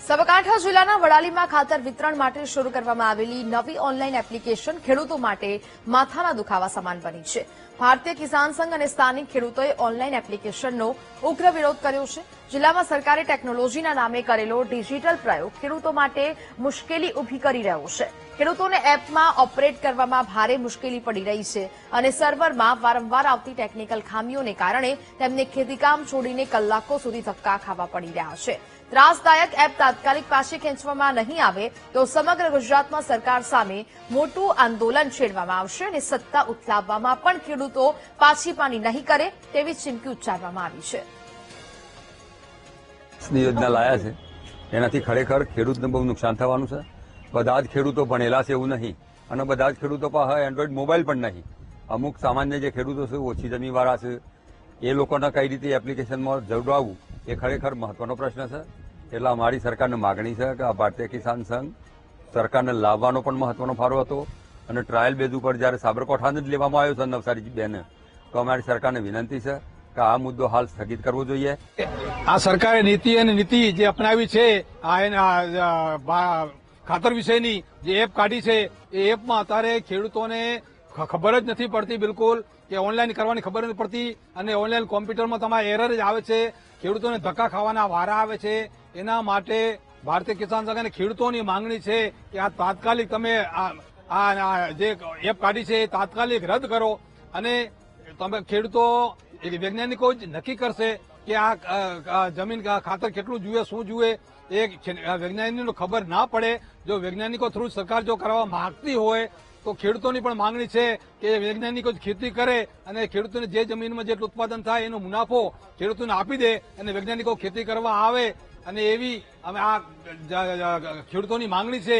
સાબરકાંઠા જિલ્લાના વડાલીમાં ખાતર વિતરણ માટે શરૂ કરવામાં આવેલી નવી ઓનલાઈન એપ્લિકેશન ખેડૂતો માટે માથાના દુખાવા સમાન બની છે। ભારતીય કિસાન સંઘ અને સ્થાનિક ખેડૂતોએ ઓનલાઈન એપ્લિકેશનનો ઉગ્ર વિરોધ કર્યો છે। જિલ્લામાં સરકારે ટેકનોલોજીના નામે કરેલો ડિજિટલ પ્રયોગ ખેડૂતો માટે મુશ્કેલી ઉભી કરી રહ્યો છે। ખેડૂતોને એપમાં ઓપરેટ કરવામાં ભારે મુશ્કેલી પડી રહી છે અને સર્વરમાં વારંવાર આવતી ટેકનિકલ ખામીઓને કારણે તેમને ખેતીકામ છોડીને કલાકો સુધી ધક્કા ખાવા પડી રહ્યા છે। ત્રાસદાયક એપ તાત્કાલિક પાછી ખેંચવામાં નહીં આવે તો સમગ્ર ગુજરાતમાં સરકાર સામે મોટું આંદોલન છેડવામાં આવશે અને સત્તા ઉથલાવવામાં પણ ખેડૂતો પાછીપાની નહીં કરે તેવી ચીમકી ઉચ્ચારવામાં આવી છે। યોજના લાયા છે એનાથી ખરેખર ખેડૂતને બહુ નુકસાન થવાનું છે। બધા જ ખેડૂતો ભણેલા છે એવું નહીં અને બધા જ ખેડૂતો પાસે એન્ડ્રોઈડ મોબાઈલ પણ નહીં। અમુક સામાન્ય જે ખેડૂતો છે ઓછી જમીનવાળા છે એ લોકોને કઈ રીતે એપ્લિકેશનમાં જોડાવવું એ ખરેખર મહત્વનો પ્રશ્ન છે। એટલે અમારી સરકારને માગણી છે કે આ ભારતીય કિસાન સંઘ સરકારને લાવવાનો પણ મહત્વનો ફાળો હતો અને ટ્રાયલ બેઝ ઉપર જયારે સાબરકાંઠાને જ લેવામાં આવ્યો છે નવસારી બેને તો અમારી સરકારને વિનંતી છે કે આ મુદ્દો હાલ સ્થગિત કરવો જોઈએ। આ સરકારે નીતિ જે અપનાવી છે ખાતર વિશેની જે એપ કાઢી છે એ એપમાં અત્યારે ખેડૂતોને ખબર જ નથી પડતી બિલકુલ કે ઓનલાઈન કરવાની ખબર નથી પડતી અને ઓનલાઈન કોમ્પ્યુટરમાં તમારે એરર જ આવે છે। ખેડૂતોને ધક્કા ખાવાના વારા આવે છે। એના માટે ભારતીય કિસાન સંઘ અને ખેડૂતોની માંગણી છે કે આ તાત્કાલિક તમે આ જે એપ કાઢી છે એ તાત્કાલિક રદ કરો અને તમે ખેડૂતો વૈજ્ઞાનિકો જ નક્કી કરશે કે આ જમીન ખાતર કેટલું જોઈએ શું જોઈએ એ વૈજ્ઞાનિકોને ખબર ના પડે। જો વૈજ્ઞાનિકો થ્રુ સરકાર જો કરવા માંગતી હોય તો ખેડૂતોની પણ માંગણી છે કે વૈજ્ઞાનિકો ખેતી કરે અને ખેડૂતોને જે જમીનમાં જેટલું ઉત્પાદન થાય એનો મુનાફો ખેડૂતોને આપી દે અને વૈજ્ઞાનિકો ખેતી કરવા આવે અને એવી અમે આ ખેડૂતોની માંગણી છે।